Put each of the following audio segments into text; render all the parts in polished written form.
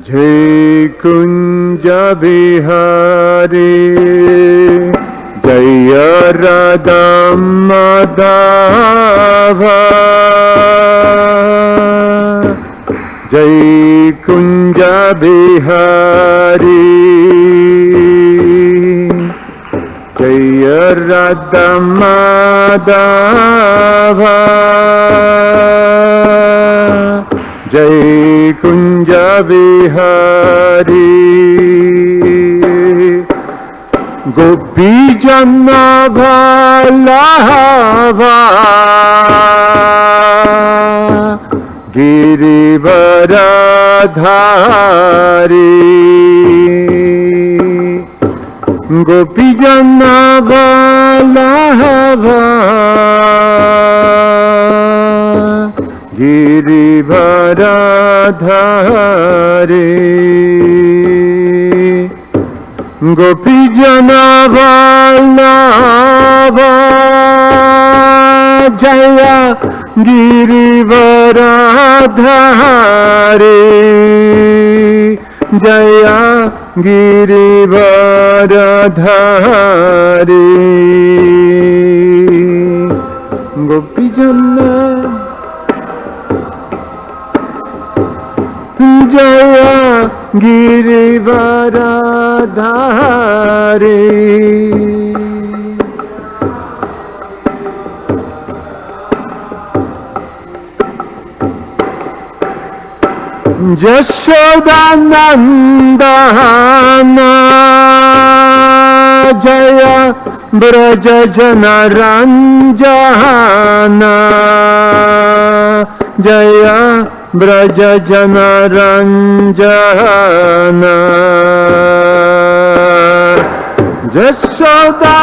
Jai Kunja Bihari, Jaya Radha Madhava, Jai Kunja Bihari, Jaya Radha Madhava, Jai Kunja Bihari. Gopi Janna Bhalava, Girivaradhari, Gopi Janna Bhalava, Girivaradhari, Gopi Jana Vallabha, Jaya Girivaradhari, Jaya Girivaradhari, Gopi Jana Jaya Girivaradhari. Jashodanandana Jaya Braja Janaranjana, Jaya Braja Janaranjana, Jashoda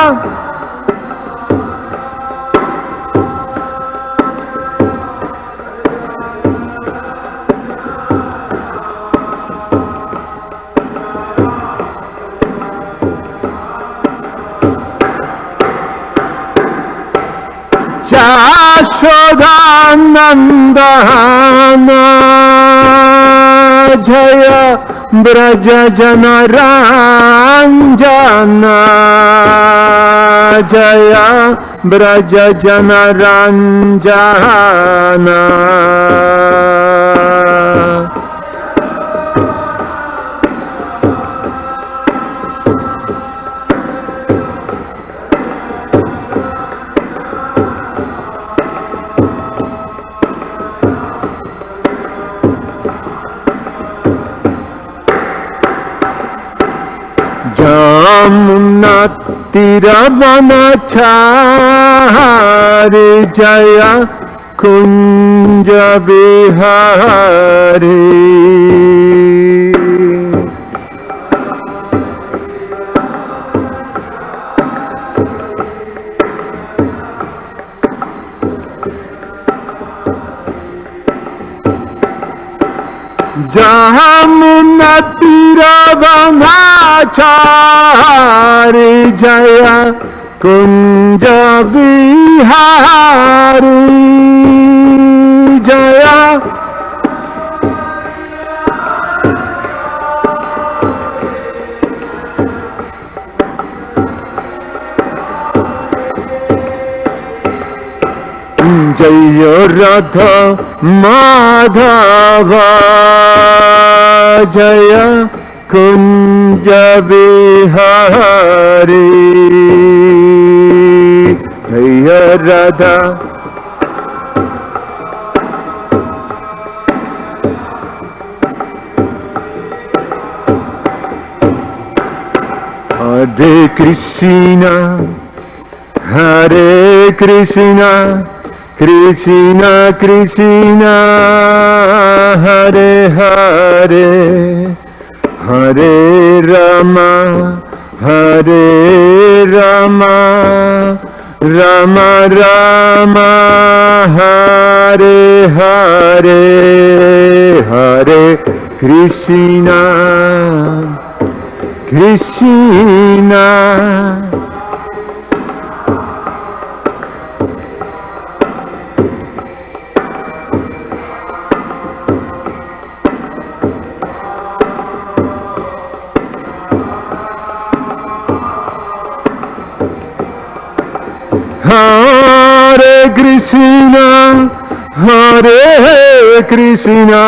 Jashodanandana Jaya Braja Janaranjana, Jaya Braja Janaranjana, Jamuna Tiravanachari, Jaya Kunja Bihari, Jamuna Tiravanachari, Jaya Kunja Bihari, Jaya Jaya Radha Madhava, Jaya Kunja Bihari, Jaya Radha Hare Krishna, Hare Krishna, Krishna Krishna, Hare Hare, Hare Rama, Hare Rama, Rama Rama, Hare Hare, Hare Krishna, Krishna Krishna, Hare Krishna,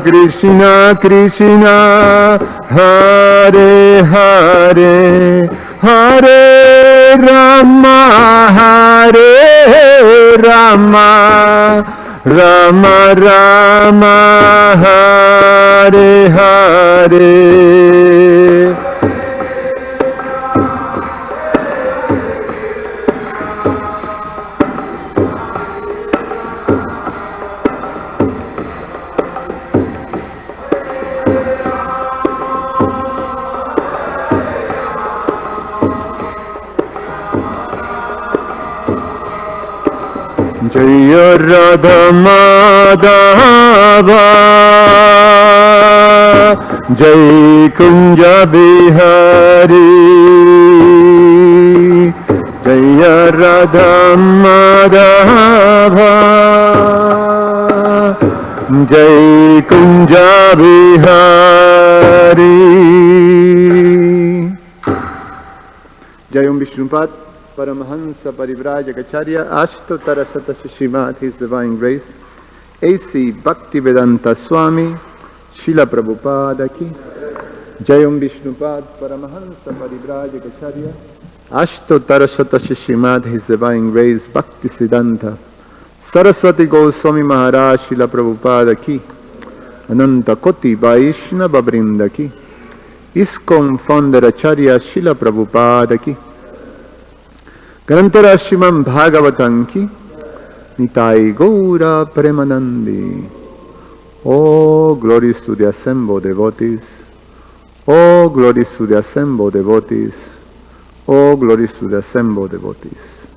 Krishna Krishna, Hare Hare, Hare Rama, Hare Rama, Rama Rama, Hare Hare. Jaya Radha Madhava, Jai Kunja Bihari, Jaya Radha Madhava, Jai Kunja Bihari. Jai Vishnupat Paramahansa Parivrajagacharya Ashtottara Satashimat, His Divine Grace, A.C. Bhaktivedanta Swami, Srila Prabhupada ki. Jayam Vishnupad Paramahansa Parivrajagacharya Ashtottara Satashimat, His Divine Grace, Bhaktisiddhanta Saraswati Goswami Maharaj, Srila Prabhupada ki. Ananta Koti Vaishnava Vrinda ki. ISKCON Founder Acharya Srila Prabhupada ki. Grantara Srimad Bhagavatam ki. Nitai Gaura Premanandi. Oh, glories to the assembled devotees. Oh, glories to the assembled devotees. Oh, glories to the assembled devotees.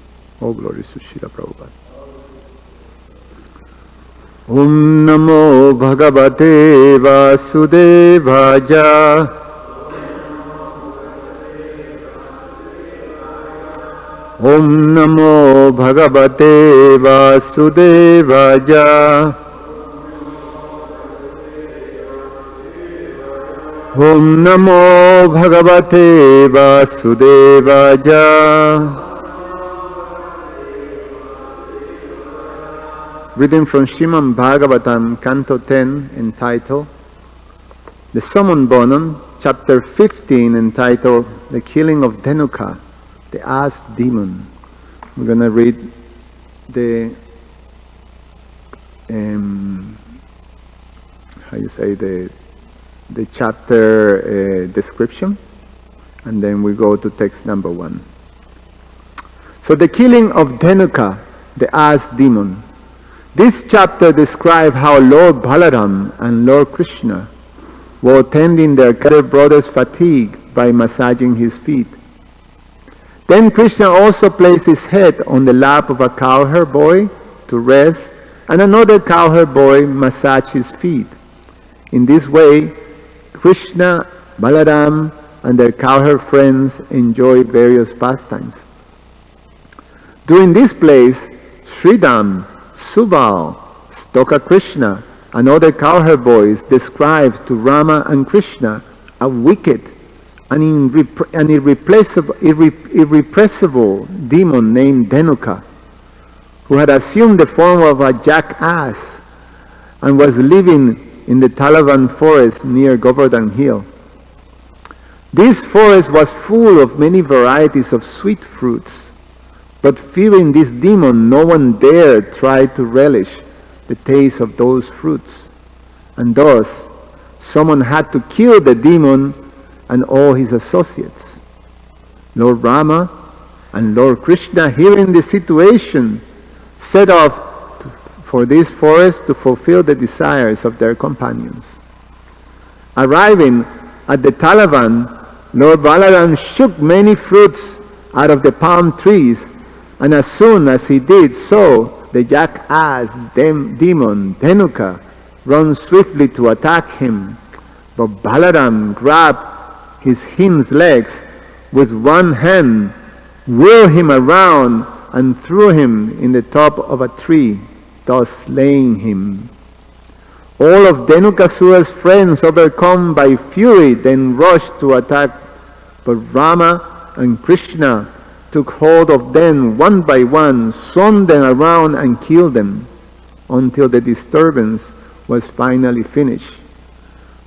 Oh, glories to Srila Prabhupada. Om Namo Bhagavate Vasudevaya. Om Namo Bhagavate Vasudevaya. Om Namo Bhagavate Vasudevaya. Reading from Srimad Bhagavatam, Canto 10, entitled The Summon Bonon, Chapter 15, entitled The Killing of Dhenuka, the Ass Demon. We're going to read the the chapter description, and then we go to text number 1. So the killing of Dhenuka, the Ass Demon. This chapter describes how Lord Balaram and Lord Krishna were tending their brother's fatigue by massaging his feet. Then Krishna also placed his head on the lap of a cowherd boy to rest, and another cowherd boy massaged his feet. In this way, Krishna, Balaram, and their cowherd friends enjoyed various pastimes. During this place, Sridham, Subal, Stoka Krishna, and other cowherd boys described to Rama and Krishna a wicked and irrepressible demon named Dhenuka, who had assumed the form of a jackass and was living in the Talavan forest near Govardhan Hill. This forest was full of many varieties of sweet fruits, but fearing this demon, no one dared try to relish the taste of those fruits, and thus someone had to kill the demon and all his associates. Lord Rama and Lord Krishna, hearing the situation, set off for this forest to fulfill the desires of their companions. Arriving at the Talavan, Lord Balaram shook many fruits out of the palm trees, and as soon as he did so, the jackass demon Dhenuka ran swiftly to attack him. But Balaram grabbed his hind legs with one hand, whirled him around, and threw him in the top of a tree, thus slaying him. All of Dhenukasura's friends, overcome by fury, then rushed to attack, but Rama and Krishna took hold of them one by one, swung them around and killed them until the disturbance was finally finished.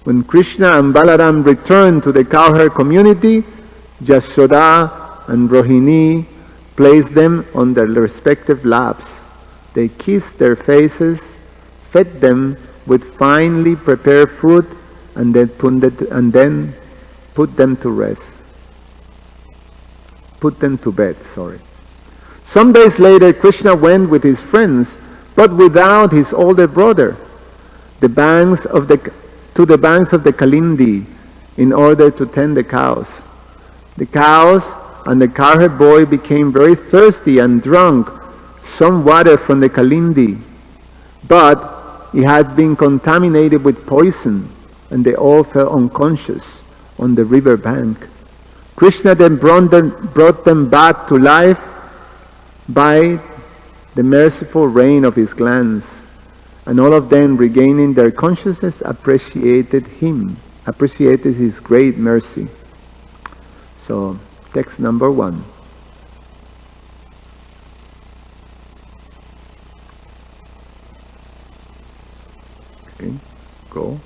When Krishna and Balaram returned to the cowherd community, Yashoda and Rohini placed them on their respective laps. They kissed their faces, fed them with finely prepared food, and then put them to rest. Put them to bed, sorry. Some days later, Krishna went with his friends, but without his older brother, to the banks of the Kalindi, in order to tend the cows. The cows and the cowherd boy became very thirsty and drank some water from the Kalindi, but it had been contaminated with poison, and they all fell unconscious on the river bank. Krishna then brought them back to life by the merciful rain of his glance, and all of them, regaining their consciousness, appreciated his great mercy. So, text number 1. Okay, go.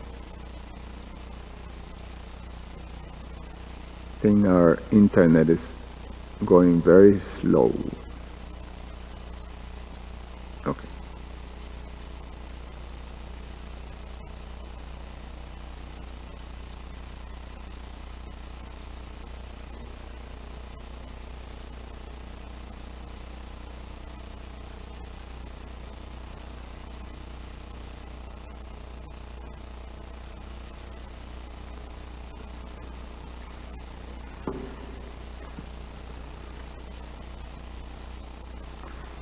I think our internet is going very slow. Okay.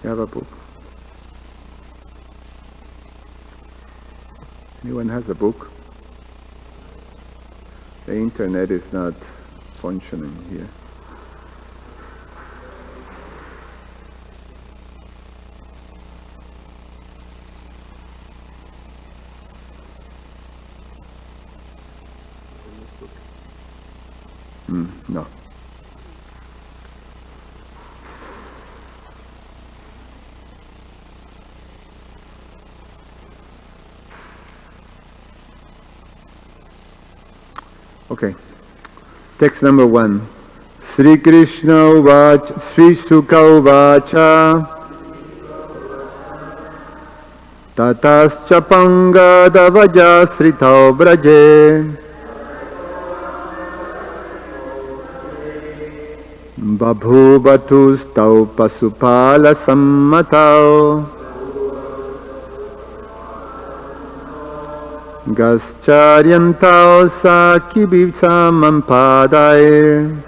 You have a book? Anyone has a book? The internet is not functioning here. No. Okay. Text number 1. Sri Krishna Uvacha, Sri Sukha Uvacha, Tatascha Pangadavaja Sritau Braje, Babhuvatustau Pasupala Sammatau, Gascharyantau Sakibhsamam Padair,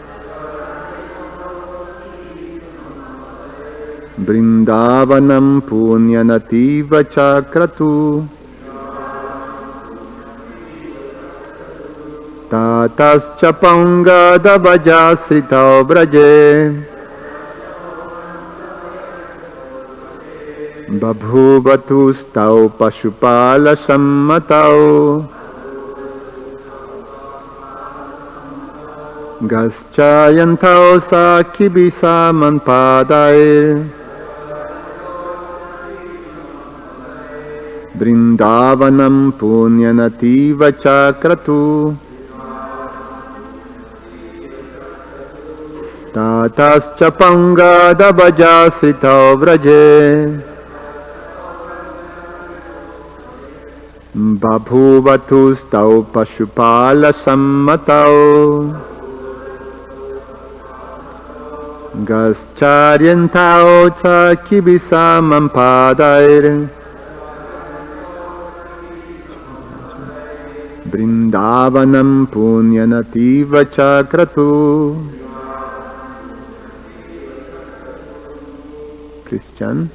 Brindavanam Punyanativa Chakratu, Tatascha Pangadavaja Sritau Braje, Babhuvatustau Pashupala Sammatau, Gaschayantau Sakibhsamam Padair, Brindavanam Punyanativa Chakratu, Tatascha Pangadavaja Sritau Braje, Babhuvatustau Pashupala Sammatau, Gascharyantau Sakibhsamam Padair, Brindavanam Punyanativa Chakratu. Christian.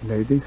Ladies.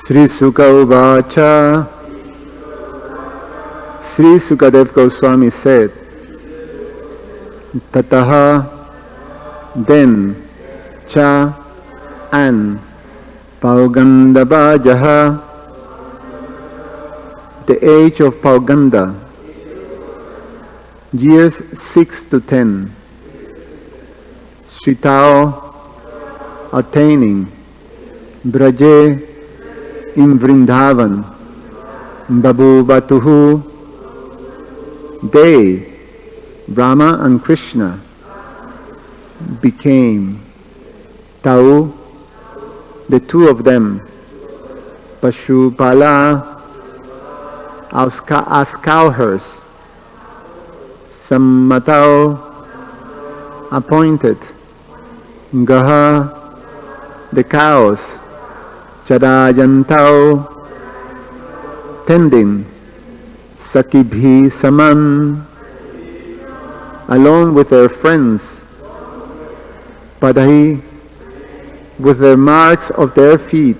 Sri Sukha Uvacha. Sri Sukadev Goswami said, Tataha, then, cha, and, Paugandavajaha, the age of Pauganda, years 6 to 10, Sritao, attaining, Braje, in Vrindavan, Babubatuhu, they, Brahma and Krishna, became Tau, the two of them, Pashupala, as cowherds, Sammatau, appointed, Gaha, the cows, Charajantau, tending, Sakibhi Saman, along with their friends, Padahi, with the marks of their feet,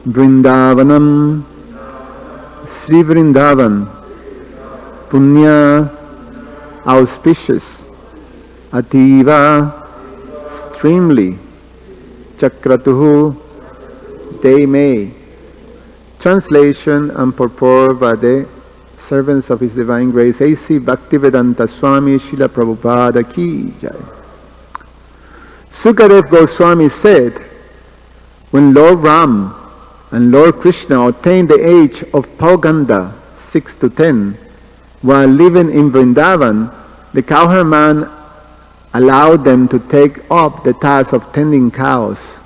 Vrindavanam, Sri Vrindavan, Punya, auspicious, Ativa, extremely, Chakratuhu, they may. Translation and purport by the servants of His Divine Grace, A.C. Bhaktivedanta Swami Srila Prabhupada Ki Jai. Sukadev Goswami said, when Lord Ram and Lord Krishna attained the age of Pauganda, 6 to 10, while living in Vrindavan, the cowherd man allowed them to take up the task of tending cows.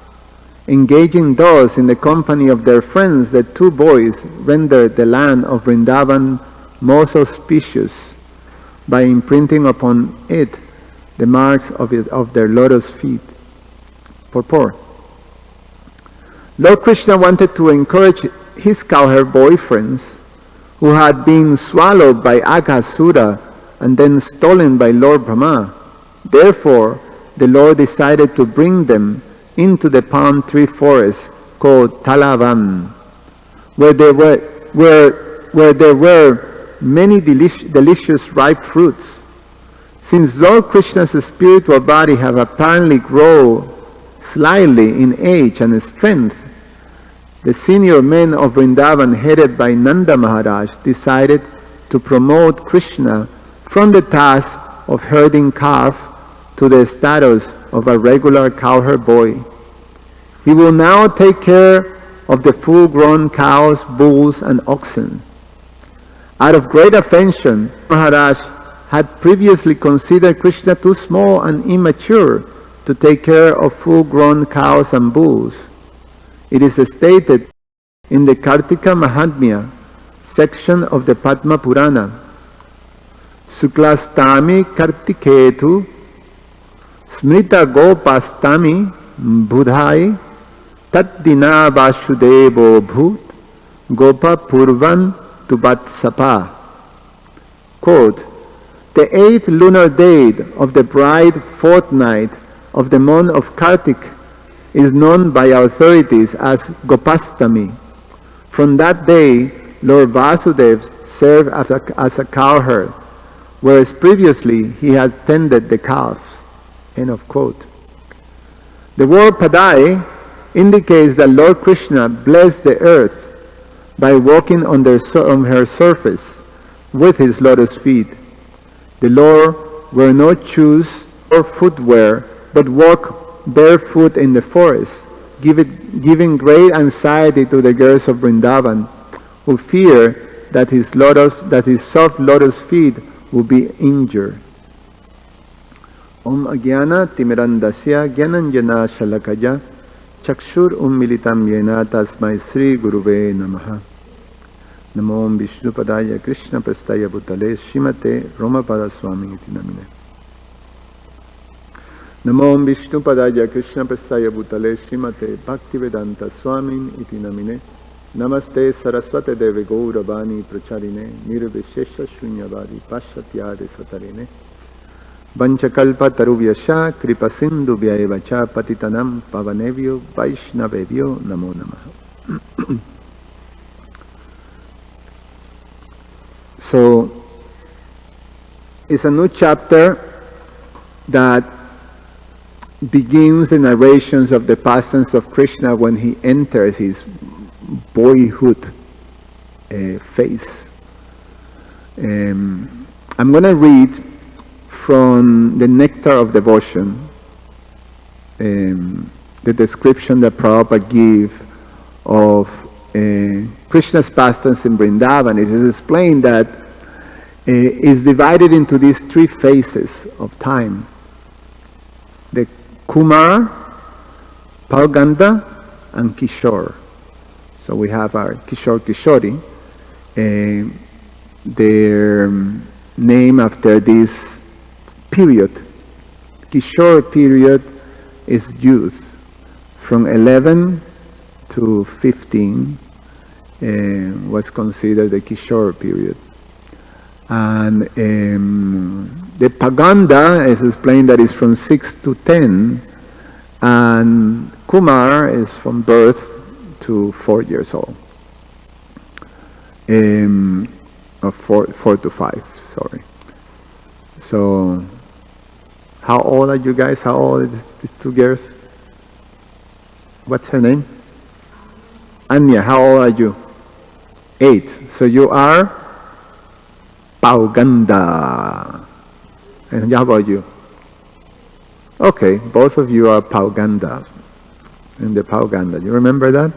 Engaging thus in the company of their friends, the two boys rendered the land of Vrindavan most auspicious by imprinting upon it the marks of their lotus feet. Purport. Lord Krishna wanted to encourage his cowherd boyfriends who had been swallowed by Aghasura and then stolen by Lord Brahma. Therefore, the Lord decided to bring them into the palm tree forest called Talavan, where there were many delicious ripe fruits. Since Lord Krishna's spiritual body had apparently grown slightly in age and strength, the senior men of Vrindavan, headed by Nanda Maharaj, decided to promote Krishna from the task of herding calf to the status of a regular cowherd boy. He will now take care of the full-grown cows, bulls, and oxen. Out of great affection, Maharaj had previously considered Krishna too small and immature to take care of full-grown cows and bulls. It is stated in the Kartika Mahatmya section of the Padma Purana, Suklastami Kartiketu Smrita Gopastami Budhai Taddina Vasudevo Bhut Gopa Purvan Tubatsapa. Quote, the 8th lunar day of the bright fortnight of the month of Kartik is known by authorities as Gopastami. From that day, Lord Vasudev served as a cowherd, whereas previously he has tended the calves. End of quote. The word Padai indicates that Lord Krishna blessed the earth by walking on her surface with his lotus feet. The Lord wore no shoes or footwear, but walked barefoot in the forest, giving great anxiety to the girls of Vrindavan, who fear that his soft lotus feet will be injured. Om Agyana Timirandasya Gyananjana Shalakaya Chakshur Ummilitam Yena Tasmai Sri Guruve Namaha. Namo Om Vishnupadaya Krishna Prastaya Bhutale Srimate Romapada Swami Iti Namine. Namo Om Vishnupadaya Krishna Prastaya Bhutale Srimate Bhaktivedanta Swami Iti Namine. Namaste Saraswate Deve Gauravani Pracharine Nirvishesha Shunyavadi Pashatyade Satarine Vanchakalpa Taruvyasha Kripa Sindhu Vyayevacha Patitanam Pavanevyo Vaishnavevyo Namo Namaha. So, it's a new chapter that begins the narrations of the pastimes of Krishna when he enters his boyhood phase. I'm going to read from the Nectar of Devotion, the description that Prabhupada gives of Krishna's pastimes in Vrindavan. It is explained that is divided into these three phases of time: the Kumar, Pauganda, and Kishore. So we have our Kishore Kishori, their name after this period. Kishore period is youth, from 11 to 15 was considered the Kishore period. And the Paganda is explained that is from 6 to 10, and Kumar is from birth to 4 years old. Or 4 to 5, sorry. So, how old are you guys? How old are these two girls? What's her name? Anya, how old are you? 8. So you are Pauganda. And how about you? Okay, both of you are Pauganda. In the Pauganda. You remember that?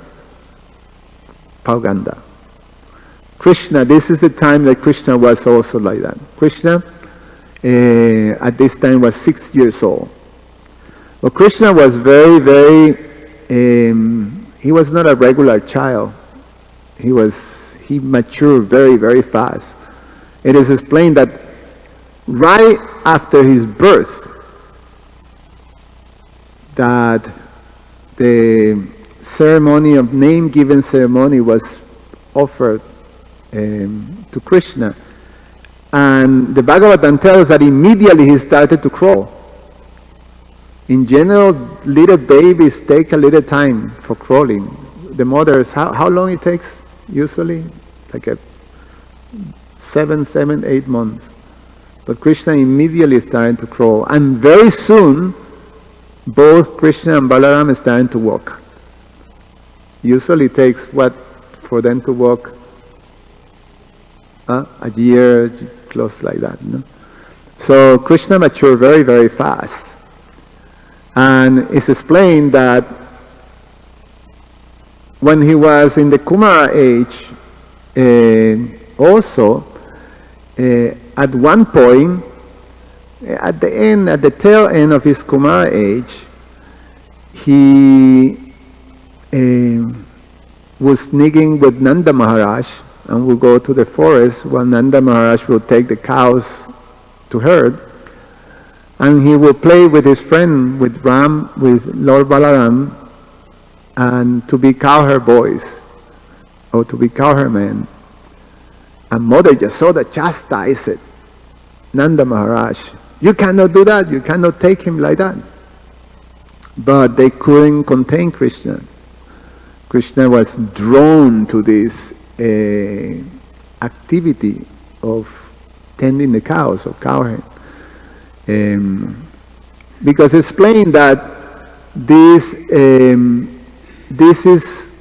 Pauganda. Krishna, this is the time that Krishna was also like that. Krishna at this time was 6 years old. Well, Krishna was very, he was not a regular child. He matured very, very fast. It is explained that right after his birth, that the ceremony of name-giving ceremony was offered to Krishna. And the Bhagavatam tells that immediately he started to crawl. In general, little babies take a little time for crawling. The mothers, how long it takes usually? Like 7, 8 months. But Krishna immediately started to crawl. And very soon, both Krishna and Balaram started to walk. Usually it takes for them to walk? A year, close like that. No? So Krishna matured very, very fast. And it's explained that when he was in the Kumara age, also, at one point, at the tail end of his Kumara age, he was sneaking with Nanda Maharaj, and will go to the forest while Nanda Maharaj will take the cows to herd, and he will play with his friend, with Lord Balaram, and to be cowherd boys, or to be cowherd men. And Mother Yasoda chastised Nanda Maharaj. You cannot do that, you cannot take him like that. but they couldn't contain Krishna. Krishna was drawn to this activity of tending the cows, of cowherd. Because explained that this is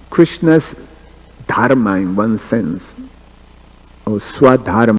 Krishna's dharma in one sense, or swadharma.